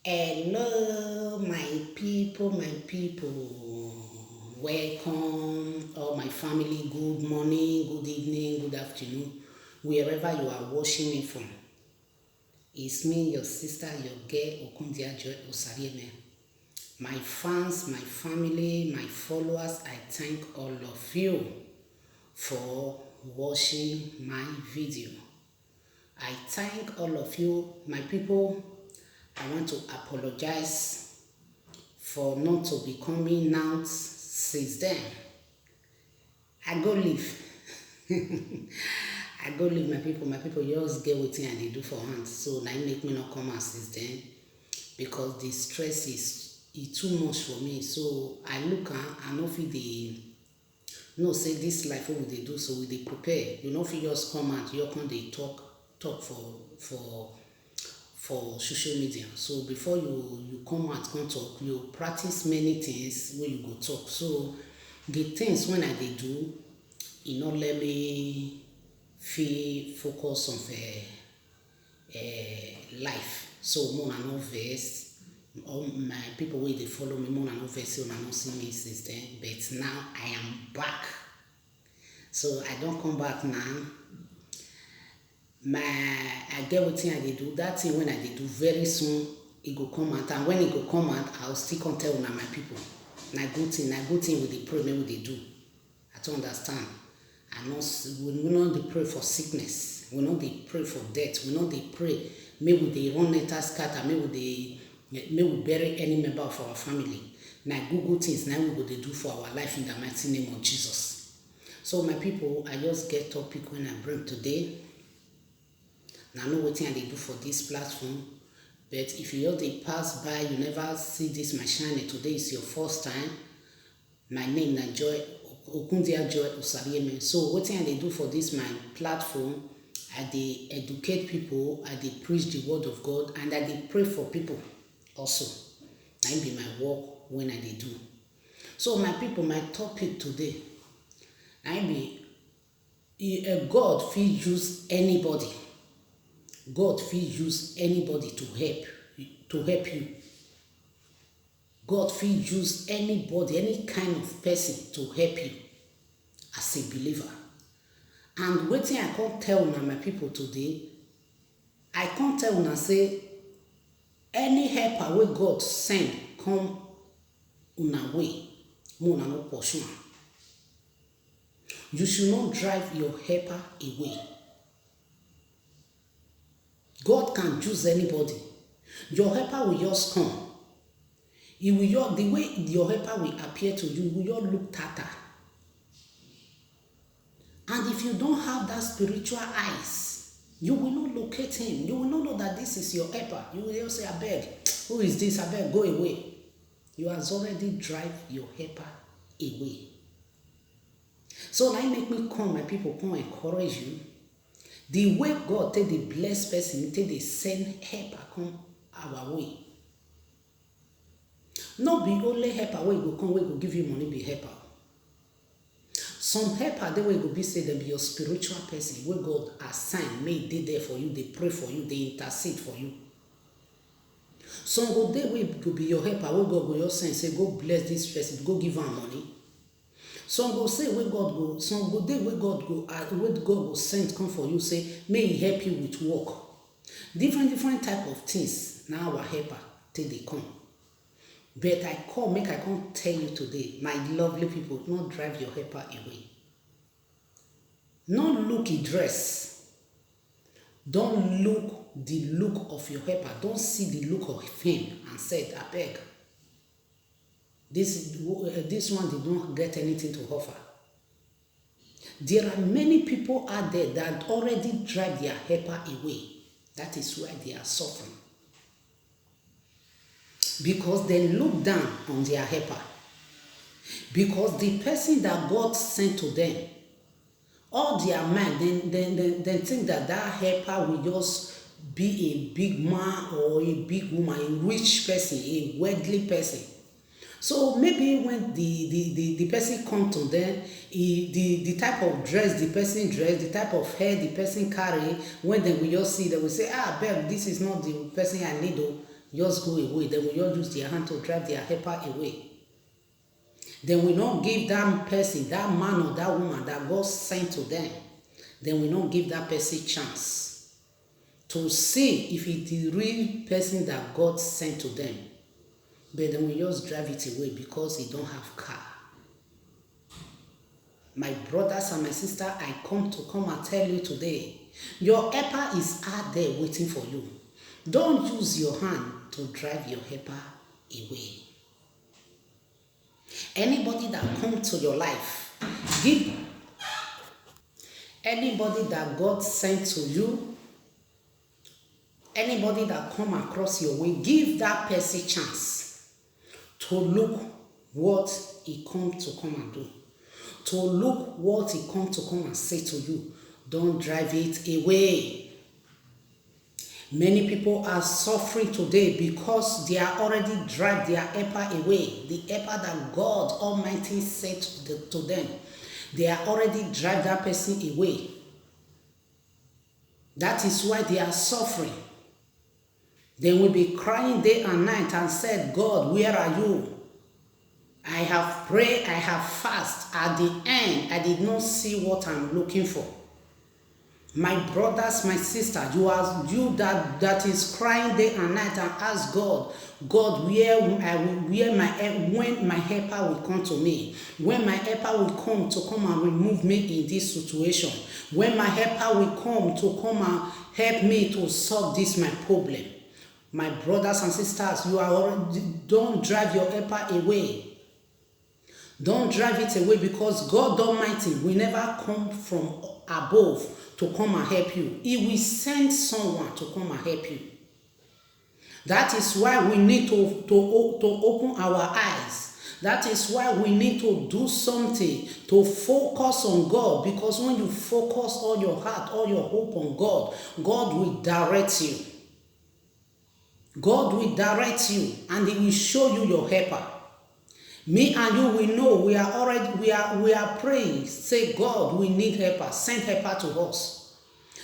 Hello, my people, my people. Welcome, all my family. Good morning, good evening, good afternoon, wherever you are watching me from. It's me, your sister, your girl, Okundia Joy Osarieme. My fans, my family, my followers, I thank all of you for watching my video. I thank all of you, my people. I want to apologize for not to be coming out since then. I go live. I go live my people just get wetin I dey do for hands. So na im make me not come out since then because the stress is too much for me. So I look am, I no fit dey know say this life wey we dey do, so we dey prepare. You no fit just come out, you come dey talk for social media. So before you come out come talk, you practice many things wey you go talk. So the things when I dey do, e no let me fit focus on life. So more na no vex. All my people wey dey follow me, more na no vex say una no see me since then. But now I am back. So I don come back now. I get wetin I dey do. That thing when I dey do, very soon e go come out, and when e go come out, I will still come tell una my people. Na good thing we dey pray make we dey do. I don't understand. We no dey pray for sickness, we no dey pray for death, we no dey pray make we dey run enter scatter, make we bury any member of our family. Na good things na we go dey do for our life in the mighty name of Jesus. So my people, I just get topic when I bring today. Na know wetin I dey do for this platform, but if you just dey pass by, you never see this my channel, today is your first time. My name na Joy Okundia Joy Osarieme. So wetin I dey do for this my platform, I dey educate people, I dey preach the word of God, and I dey pray for people also. Na im be my work when I dey do. So my people, my topic today na im be God fit use anybody. God fit use anybody to help you. God fit use anybody, any kind of person to help you as a believer. And wetin I come tell una my people today, I come tell una say any helper wey God send come una way, make una no pursue am. You should not drive your helper away. God can choose anybody. Your helper will just come. The way your helper will appear to you, will just look tata. And if you don't have that spiritual eyes, you will not locate him. You will not know that this is your helper. You will just say, abeg, who is this? Abeg, go away. You has already drive your helper away. So now make me come, my people, come encourage you. The way God take the blessed person, take the send helper come our way. Not be only helper wey go come, wey go give you money, be helper. Some helper they will be say they be your spiritual person wey God assign, make dey there for you, they pray for you, they intercede for you. Some go dey wey go be your helper, wey God go just send, say go bless this person, go give am money. Some go say wey God go, some go dey wey God go send come for you, say may he help you with work. Different type of things. Now our helper till they come. But I come tell you today, my lovely people, don't drive your helper away. Not look his dress. Don't look the look of your helper. Don't see the look of him and say, I beg. This one, they don't get anything to offer. There are many people out there that already drive their helper away. That is why they are suffering. Because they look down on their helper. Because the person that God sent to them, all their mind, they think that helper will just be a big man or a big woman, a rich person, a worldly person. So maybe when the person come to them, the type of dress the person dress, the type of hair the person carry, when they will just see, they will say, ah, babe, this is not the person I need. just go away. They will just use their hand to drive their helper away. They will not give that person, that man or that woman that God sent to them, they will not give that person chance to see if it is the real person that God sent to them. But they will just drive it away because they don't have car. My brothers and my sisters, I come and tell you today, your helper is out there waiting for you. Don't use your hand to drive your helper away. Anybody that comes to your life, give anybody that God sent to you, anybody that come across your way, give that person chance to look what he come to come and do. To look what he come to come and say to you. Don't drive it away. Many people are suffering today because they are already drive their helper away. The helper that God Almighty sent to them. They are already drive that person away. That is why they are suffering. They will be crying day and night and said, God, where are you? I have prayed, I have fasted. At the end, I did not see what I'm looking for. My brothers, my sister, you that is crying day and night and ask God, God, when my helper will come to me, when my helper will come to come and remove me in this situation, when my helper will come to come and help me to solve this my problem. My brothers and sisters, don't drive your helper away. Don't drive it away, because God Almighty will never come from above to come and help you. He will send someone to come and help you. That is why we need to open our eyes. That is why we need to do something to focus on God, because when you focus all your heart, all your hope on God, God will direct you. God will direct you, and He will show you your helper. Me and you, we know we are praying. Say, God, we need helper. Send helper to us.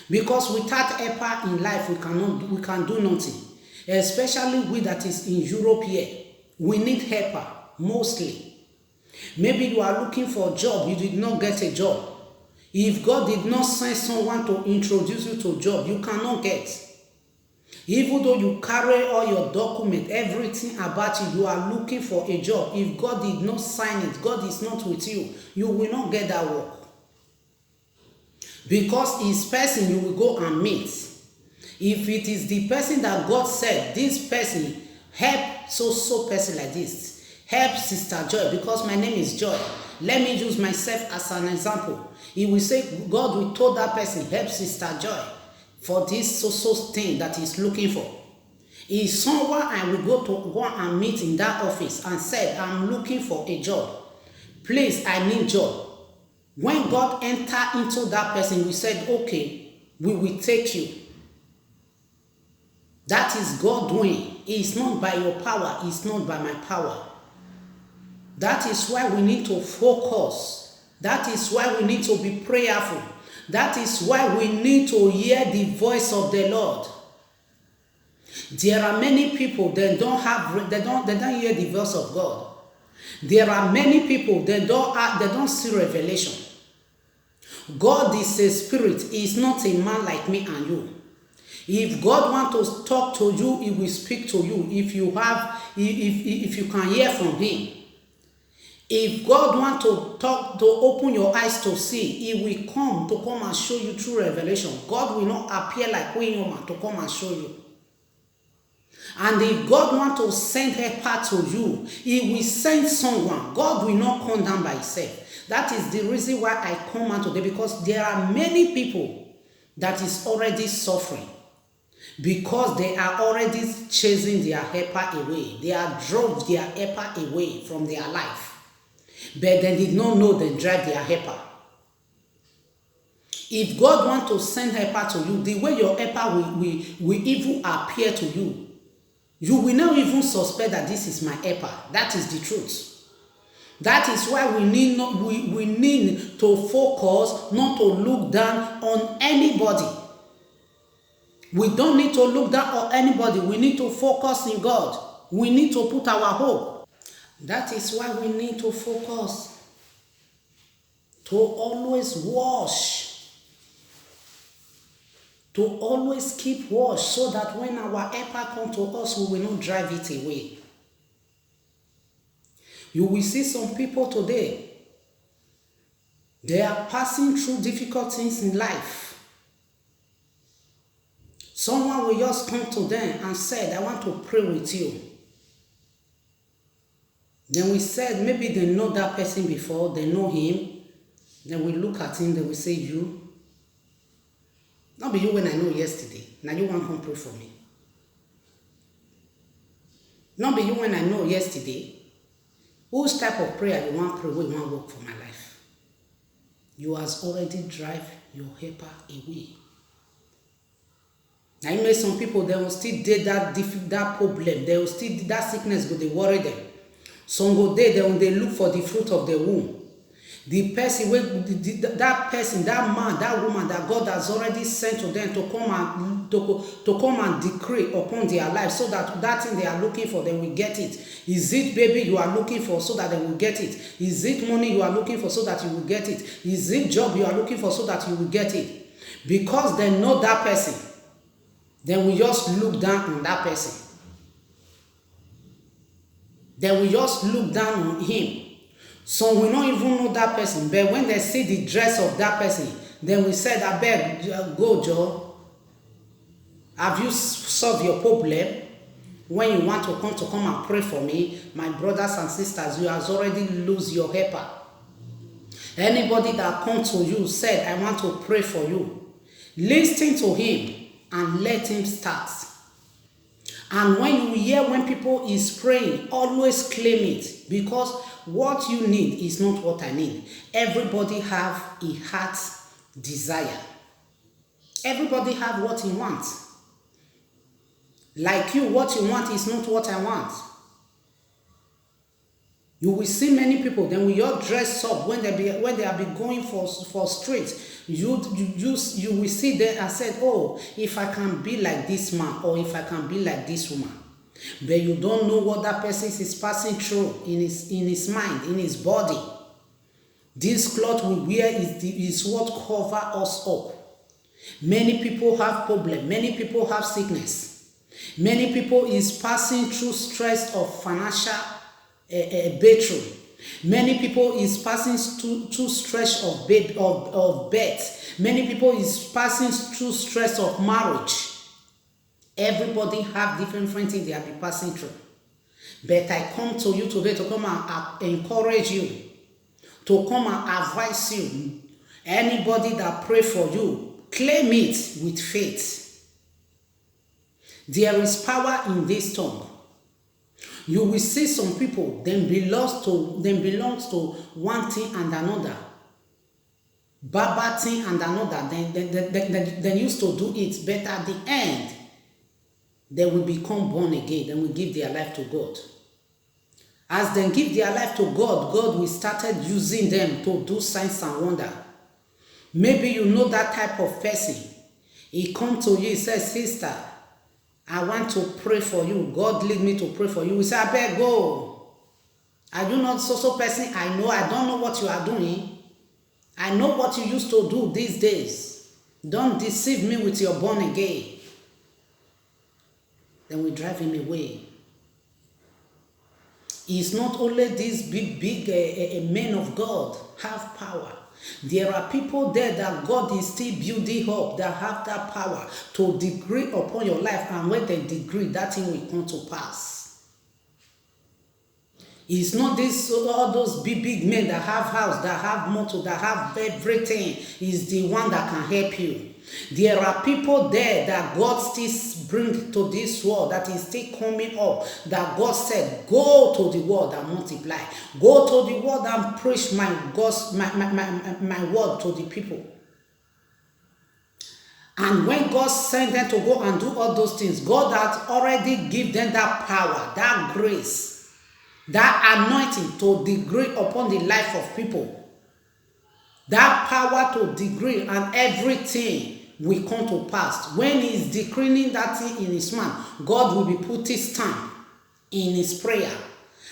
Because without helper in life, we can do nothing. Especially we that is in Europe here. We need helper, mostly. Maybe you are looking for a job, you did not get a job. If God did not send someone to introduce you to a job, you cannot get. Even though you carry all your document, everything about you, you are looking for a job. If God did not sign it, God is not with you, you will not get that work. Because his person you will go and meet. If it is the person that God said, this person, help so person like this. Help Sister Joy, because my name is Joy. Let me use myself as an example. He will say, God will told that person, help Sister Joy for this so thing that he's looking for. If someone I will go and meet in that office and said, I'm looking for a job. Please, I need job. When God entered into that person, we said, okay, we will take you. That is God doing. It's not by your power. It's not by my power. That is why we need to focus. That is why we need to be prayerful. That is why we need to hear the voice of the Lord. There are many people that don't hear the voice of God. There are many people that don't see revelation. God is a spirit. He is not a man like me and you. If God wants to talk to you, He will speak to you. If you can hear from Him. If God wants to talk, to open your eyes to see, He will come and show you through revelation. God will not appear like we human to come and show you. And if God wants to send helper to you, He will send someone. God will not come down by Himself. That is the reason why I come out today, because there are many people that is already suffering because they are already chasing their helper away. They are drove their helper away from their life. But they did not know they drive their helper. If God wants to send helper to you, the way your helper will even appear to you, you will not even suspect that this is my helper. That is the truth. That is why we need to focus, not to look down on anybody. We don't need to look down on anybody. We need to focus in God. We need to put our hope. That is why we need to focus. To always watch. To always keep watch so that when our helper comes to us, we will not drive it away. You will see some people today, they are passing through difficult things in life. Someone will just come to them and said, I want to pray with you. Then we said, maybe they know that person before, they know him. Then we look at him, they will say, you. Not be you when I know yesterday. Now you want to come pray for me. Not be you when I know yesterday. Whose type of prayer you want to pray, you want to work for my life? You has already drive your helper away. Now you know some people, they will still do that problem. They will still that sickness, but they worry them. Some go there, they look for the fruit of the womb. The person, that person, that man, that woman that God has already sent to them to come and decree upon their life, so that that thing they are looking for, they will get it. Is it baby you are looking for, so that they will get it? Is it money you are looking for, so that you will get it? Is it job you are looking for, so that you will get it? Because they know that person, then we just look down on that person. Then we just look down on him. So we don't even know that person. But when they see the dress of that person, then we said, I beg, go, Joe. Have you solved your problem? When you want to come and pray for me, my brothers and sisters, you have already lose your helper. Anybody that comes to you said, I want to pray for you. Listen to him and let him start. And when you hear when people is praying, always claim it, because what you need is not what I need. Everybody have a heart desire. Everybody have what he wants. Like you, what you want is not what I want. You will see many people, then we all dress up when they are be going for streets. You will see them and said, oh, if I can be like this man, or if I can be like this woman. But you don't know what that person is passing through in his mind, in his body. This cloth we wear is what cover us up. Many people have problem. Many people have sickness. Many people is passing through stress of financial battle. Many people is passing through stress of birth. Many people is passing through stress of marriage. Everybody have different things they have been passing through. But I come to you today to come and encourage you, to come and advise you. Anybody that pray for you, claim it with faith. There is power in this tongue. You will see some people, them belongs to one thing and another. Baba thing and another. They used to do it, but at the end, they will become born again. They will give their life to God. As they give their life to God, God will start using them to do signs and wonders. Maybe you know that type of person. He come to you, he says, sister, I want to pray for you. God lead me to pray for you. We say, I beg, go. Are you not so person? I know, I don't know what you are doing. I know what you used to do these days. Don't deceive me with your born again. Then we drive him away. It's not only these big men of God have power. There are people there that God is still building up, that have that power to decree upon your life, and when they decree, that thing will come to pass. It's not all those big men that have house, that have motor, that have everything. Is the one that can help you. There are people there that God still bring to this world, that is still coming up, that God said, go to the world and multiply. Go to the world and preach my word to the people. And when God sent them to go and do all those things, God had already given them that power, that grace, that anointing to decree upon the life of people. That power to decree, and everything will come to pass. When he's decreeing that thing in his mind, God will be putting stamp in his prayer.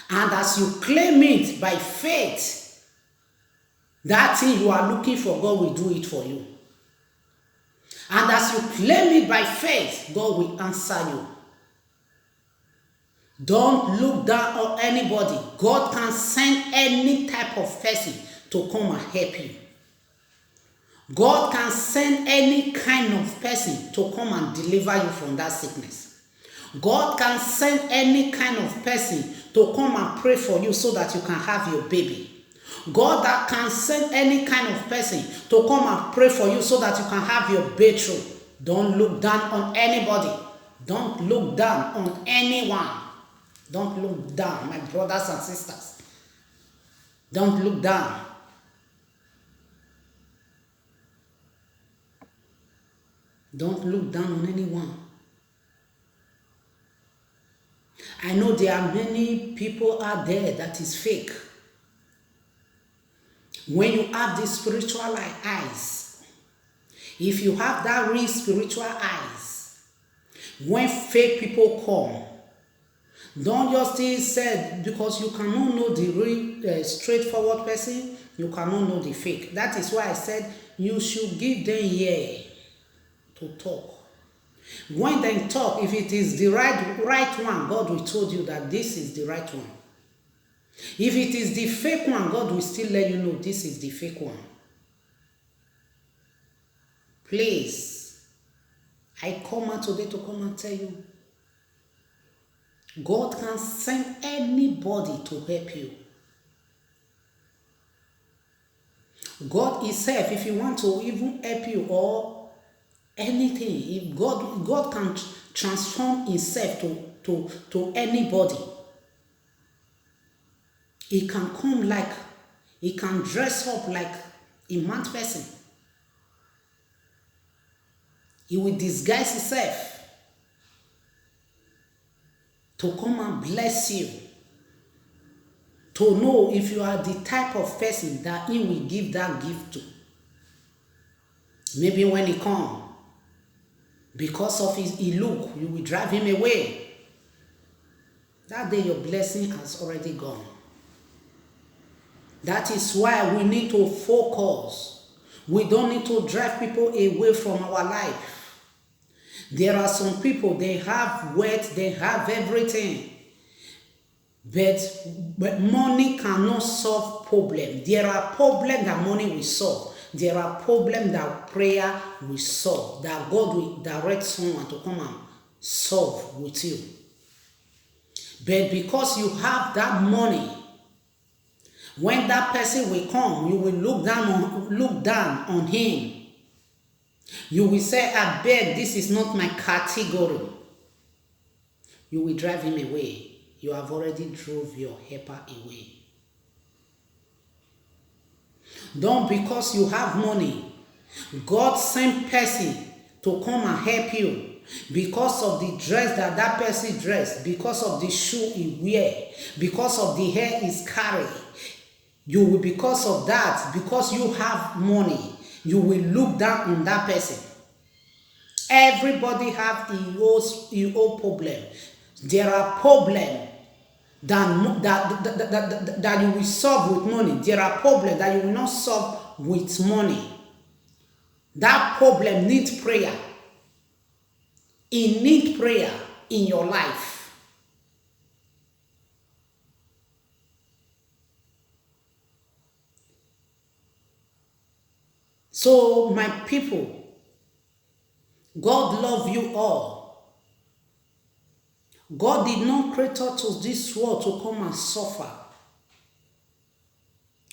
And as you claim it by faith, that thing you are looking for, God will do it for you. And as you claim it by faith, God will answer you. Don't look down on anybody. God can send any type of person to come and help you. God can send any kind of person to come and deliver you from that sickness. God can send any kind of person to come and pray for you so that you can have your baby. God that can send any kind of person to come and pray for you so that you can have your breakthrough. Don't look down on anybody. Don't look down on anyone. Don't look down, my brothers and sisters. Don't look down. Don't look down on anyone. I know there are many people out there that is fake. When you have these spiritual eyes, if you have that real spiritual eyes, when fake people come, don't just say because you cannot know the real straightforward person, you cannot know the fake. That is why I said you should give them ear to talk. When they talk, if it is the right one, God will tell you that this is the right one. If it is the fake one, God will still let you know this is the fake one. Please, I come out today to come and tell you, God can send anybody to help you. God himself, if he want to even help you or anything, if God can transform himself to anybody. He can come like, he can dress up like a mad person. He will disguise himself to come and bless you. To know if you are the type of person that he will give that gift to. Maybe when he comes, because of his look, you will drive him away. That day your blessing has already gone. That is why we need to focus. We don't need to drive people away from our life. There are some people, they have wealth, they have everything. But money cannot solve problems. There are problems that money will solve. There are problems that prayer will solve. That God will direct someone to come and solve with you. But because you have that money, when that person will come, you will look down on him. You will say, I beg, this is not my category. You will drive him away. You have already drove your helper away. Don't because you have money, God sent person to come and help you. Because of the dress that person dressed, because of the shoe he wear, because of the hair he's carrying, you will, because of that, because you have money, you will look down on that person. Everybody have his own problem. There are problems that you will solve with money. There are problems that you will not solve with money. That problem needs prayer. It needs prayer in your life. So, my people, God loves you all. God did not create us to this world to come and suffer.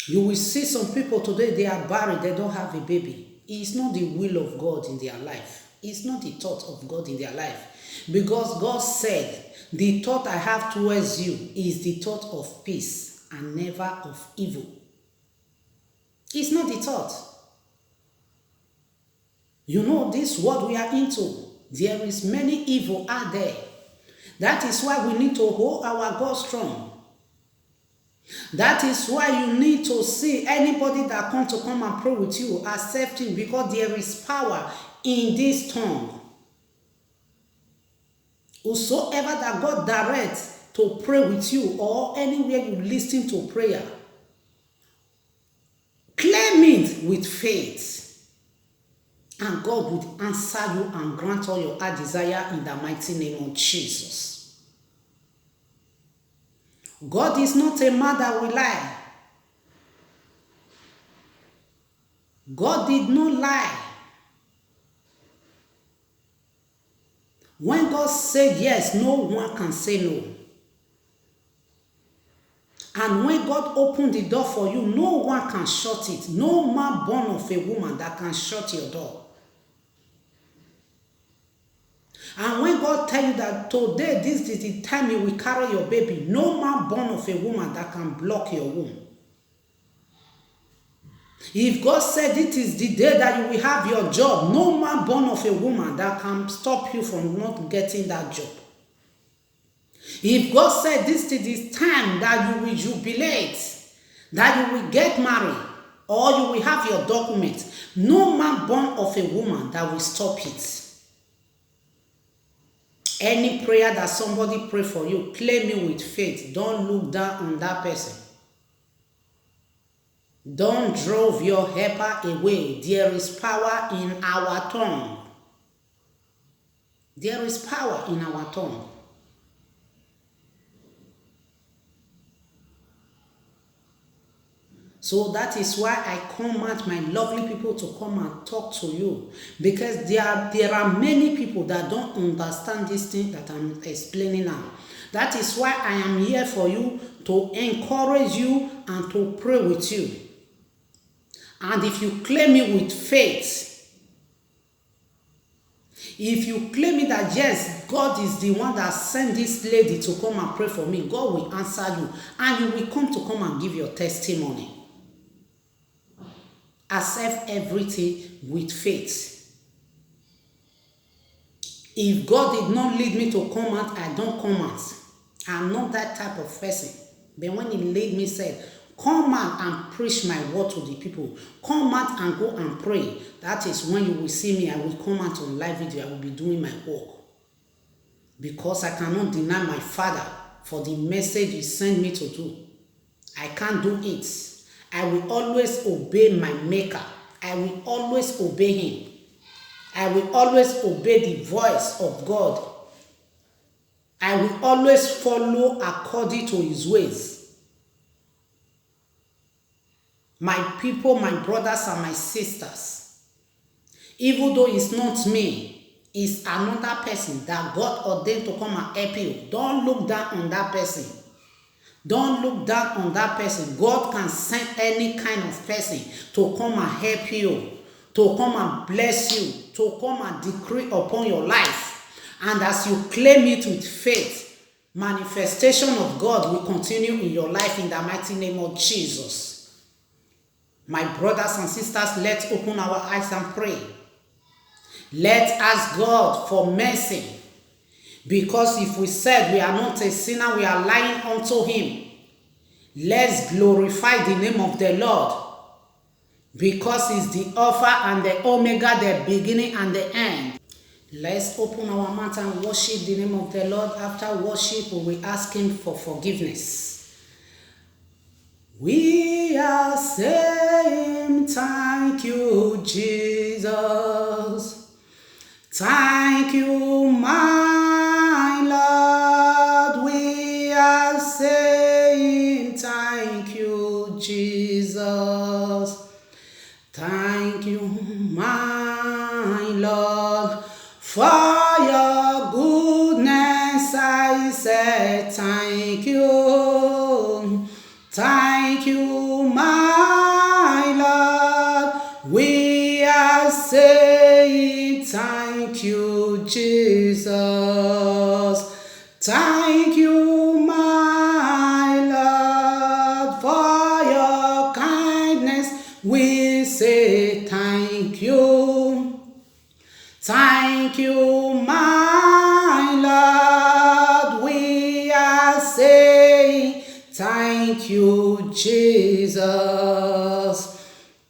You will see some people today, they are married, they don't have a baby. It's not the will of God in their life. It's not the thought of God in their life. Because God said, the thought I have towards you is the thought of peace and never of evil. It's not the thought. You know, this world we are into, there is many evil out there. That is why we need to hold our God strong. That is why you need to see anybody that comes to come and pray with you, accept him, because there is power in this tongue. Whosoever that God directs to pray with you or anywhere you listen to prayer, claim it with faith. And God will answer you and grant all your heart desire in the mighty name of Jesus. God is not a man that will lie. God did not lie. When God said yes, no one can say no. And when God opened the door for you, no one can shut it. No man born of a woman that can shut your door. And when God tell you that today, this is the time you will carry your baby, no man born of a woman that can block your womb. If God said it is the day that you will have your job, no man born of a woman that can stop you from not getting that job. If God said this is the time that you will jubilate, that you will get married, or you will have your document, no man born of a woman that will stop it. Any prayer that somebody pray for you, claim it with faith. Don't look down on that person. Don't drive your helper away. There is power in our tongue. There is power in our tongue. So that is why I command my lovely people to come and talk to you. Because there are many people that don't understand this thing that I'm explaining now. That is why I am here for you, to encourage you and to pray with you. And if you claim it with faith, if you claim it that yes, God is the one that sent this lady to come and pray for me, God will answer you. And you will come and give your testimony. Accept everything with faith. If God did not lead me to come out, I don't come out. I'm not that type of person. But when He led me, said, come out and preach my word to the people. Come out and go and pray. That is when you will see me. I will come out on live video. I will be doing my work. Because I cannot deny my Father for the message He sent me to do. I can't do it. I will always obey my Maker. I will always obey Him. I will always obey the voice of God. I will always follow according to His ways. My people, my brothers and my sisters, even though it's not me, it's another person that God ordained to come and help you. Don't look down on that person. Don't look down on that person. God can send any kind of person to come and help you, to come and bless you, to come and decree upon your life. And as you claim it with faith, manifestation of God will continue in your life in the mighty name of Jesus. My brothers and sisters, let's open our eyes and pray. Let's ask God for mercy. Because if we said we are not a sinner, we are lying unto Him. Let's glorify the name of the Lord. Because He's the Alpha and the Omega, the beginning and the end. Let's open our mouth and worship the name of the Lord. After worship, we will ask Him for forgiveness. We are saying thank you, Jesus. Thank you, my Lord. We are saying thank you, Jesus. Thank you, my Lord, for your goodness. I say thank you. Thank you, my Lord. We are saying thank you, Jesus. Thank you, my Lord, for your kindness. We say thank you. Thank you, my Lord. We are saying thank you, Jesus.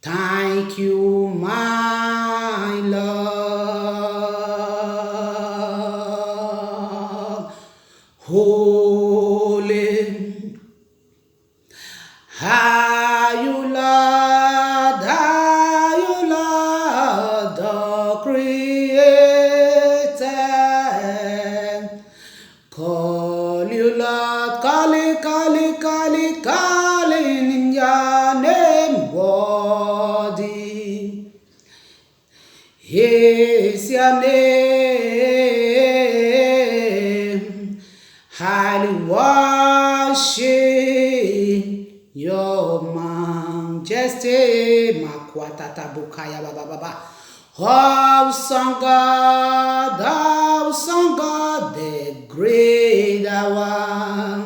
Thank you, my Lord. Lord, calling in your name, worthy is your name. Highly worship your majesty. Makwatata bukaya baba baba. Awesome God, the great one.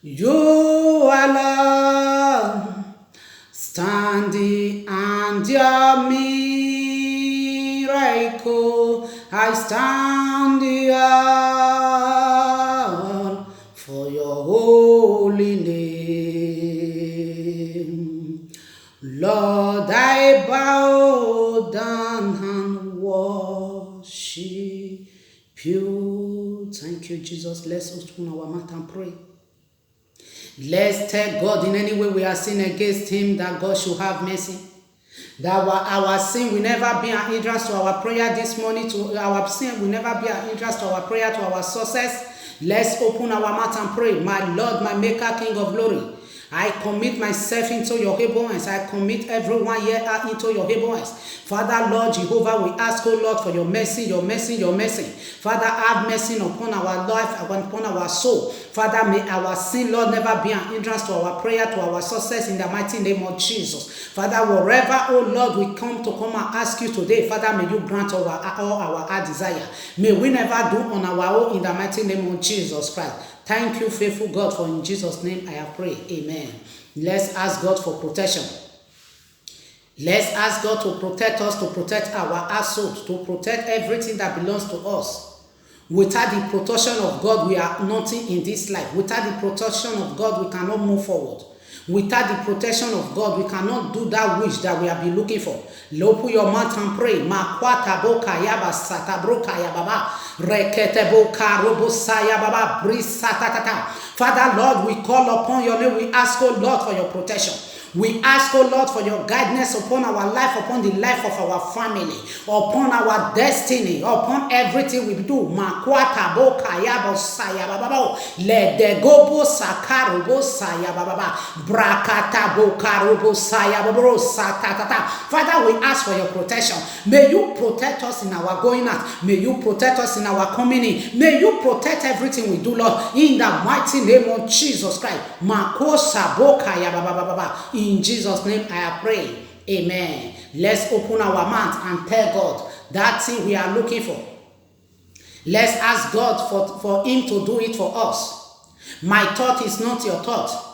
You alone standing and your miracle. I stand here for your holy name. Lord, I bow down and worship you. Thank you, Jesus. Let's open our mouth and pray. Let's tell God in any way we are sin against him that God should have mercy. That our sin will never be an hindrance to our prayer this morning. To our sin will never be an hindrance to our prayer, to our success. Let's open our mouth and pray. My Lord, my Maker, King of glory, I commit myself into your able hands. I commit everyone here into your able hands. Father, Lord Jehovah, we ask, oh Lord, for your mercy, your mercy, your mercy. Father, have mercy upon our life, upon our soul. Father, may our sin, Lord, never be an hindrance to our prayer, to our success in the mighty name of Jesus. Father, wherever, oh Lord, we come and ask you today, Father, may you grant all our desire. May we never do on our own in the mighty name of Jesus Christ. Thank you, faithful God, for in Jesus' name I have prayed. Amen. Let's ask God for protection. Let's ask God to protect us, to protect our household, to protect everything that belongs to us. Without the protection of God, we are nothing in this life. Without the protection of God, we cannot move forward. Without the protection of God, we cannot do that which that we have been looking for. Open your mouth and pray. Makwata boka yaba satabroka yababa. Rekete boka robosa yababa brisatata. Father, Lord, we call upon your name. We ask, oh Lord, for your protection. We ask, oh Lord, for your guidance upon our life, upon the life of our family, upon our destiny, upon everything we do. Makwata boka yabo saya bababo. Let the gobo sakarobo saya bababa. Brakata boka robo saya baboro satata. Father, we ask for your protection. May you protect us in our going out. May you protect us in our coming in. May you protect everything we do, Lord, in the mighty name of Jesus Christ. Makosa boka yababa. In Jesus' name I pray. Amen. Let's open our mouth and tell God that thing we are looking for. Let's ask God for him to do it for us. My thought is not your thought.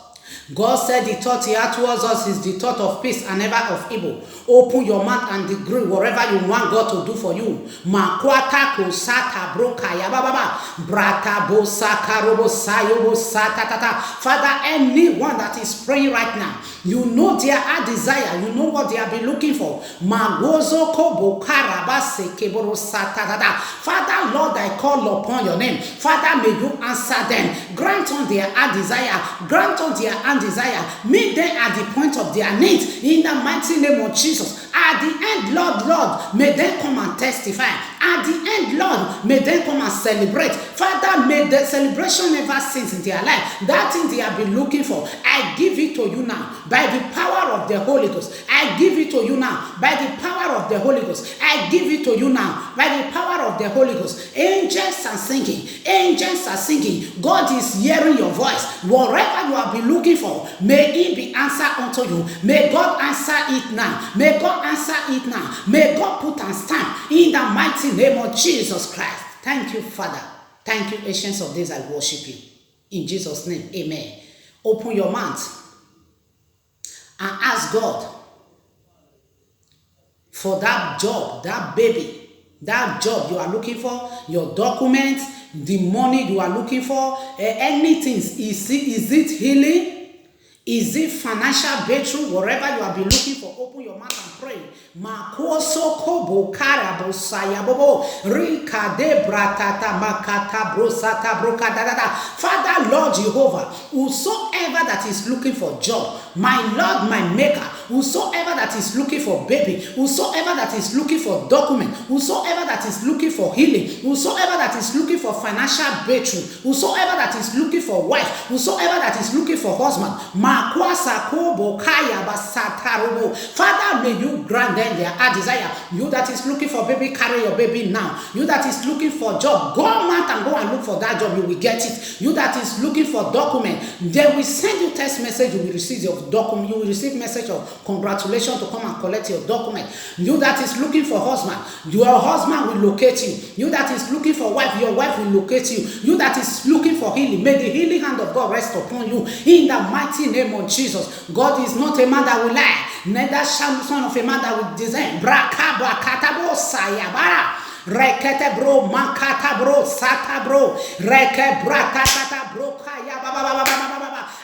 God said the thought he had towards us is the thought of peace and never of evil. Open your mouth and decree whatever you want God to do for you. Makwata kusata broka ya baba brata bosaka robo sayo satata. Father, anyone that is praying right now, you know their desire, you know what they have been looking for. Magozo kobo karabase keboro satata. Father, Lord, I call upon your name. Father, may you answer them. Grant on their desire. Grant on their desire. Meet them at the point of their needs in the mighty name of Jesus. At the end, Lord, may they come and testify. At the end, Lord, may they come and celebrate. Father, may the celebration never cease in their life. That thing they have been looking for, I give it to you now by the power of the Holy Ghost. I give it to you now by the power of the Holy Ghost. I give it to you now by the power of the Holy Ghost. Angels are singing. Angels are singing. God is hearing your voice. Whatever you have been looking for, may it be answered unto you. May God answer it now. May God answer it now. May God put and stamp in the mighty name of Jesus Christ. Thank you, Father. Thank you, Ancients of Days. I worship you. In Jesus' name, amen. Open your mouth and ask God for that job, that baby, that job you are looking for, your documents, the money you are looking for, anything. Is it healing? Is it financial breakthrough? Wherever you have been looking for, open your mouth and pray. Makoso kobo karabo sayabobo rika de bratata makata brosata brokadada. Father, Lord Jehovah, whosoever that is looking for job, my Lord, my Maker, whosoever that is looking for baby, whosoever that is looking for document, whosoever that is looking for healing, whosoever that is looking for financial breakthrough, whosoever that is looking for wife, whosoever that is looking for husband, Father, may you grant them their heart desire. You that is looking for baby, carry your baby now. You that is looking for job, go out and go and look for that job, you will get it. You that is looking for document, they will send you text message, you will receive your document, you will receive message of congratulations to come and collect your document. You that is looking for husband, your husband will locate you. You that is looking for wife, your wife will locate you. You that is looking for healing, may the healing hand of God rest upon you in the mighty name of Jesus. God is not a man that will lie, neither shall the son of a man that will design. Brakaba katabo sayabara. Rekete bro makata bro sata bro reke brakata bro kaya baba.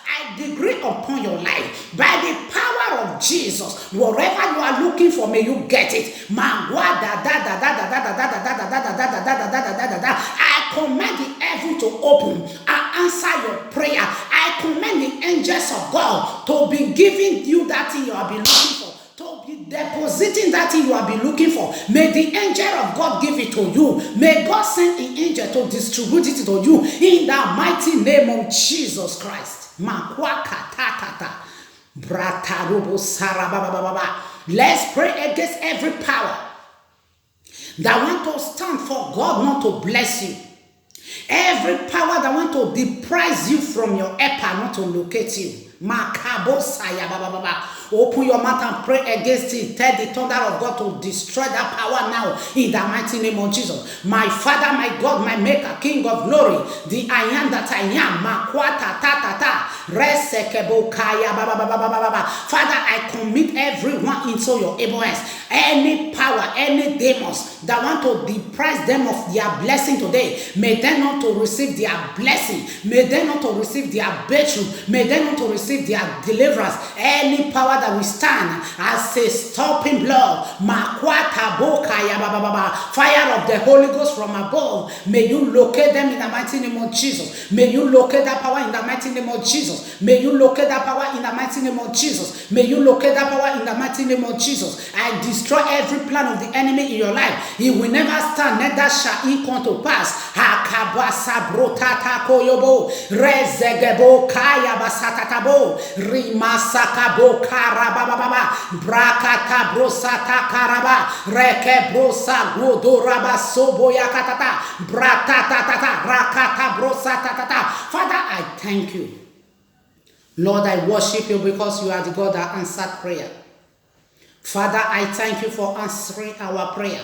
I decree upon your life by the power of Jesus, whatever you are looking for, may you get it. I command the heaven to open and answer your prayer. I command the angels of God to be giving you that thing you have been looking for, to be depositing that thing you have been looking for. May the angel of God give it to you. May God send an angel to distribute it to you in the mighty name of Jesus Christ. Let's pray against every power that want to stand for God not to bless you. Every power that want to deprive you from your helper not to locate you. Open your mouth and pray against it. Tell the thunder of God to destroy that power now in the mighty name of Jesus. My Father, my God, my Maker, King of glory, the I am that I am. Father, I commit everyone into your able hands. Any power, any demons that want to deprive them of their blessing today, may they not to receive their blessing, may they not to receive their breakthrough, may they not to receive their deliverance. Any power that will stand as a stopping blood, fire of the Holy Ghost from above, may you locate them in the mighty name of Jesus. May you locate that power in the mighty name of Jesus. May you locate that power in the mighty name of Jesus. May you locate that power in the mighty name of Jesus. I destroy every plan of the enemy in your life. He will never stand, neither shall he come to pass. Brakata brosata karaba reke brosa godoraba soboya katata bratata tata rakata brosata tata. Father, I thank you. Lord, I worship you because you are the God that answered prayer. Father, I thank you for answering our prayer.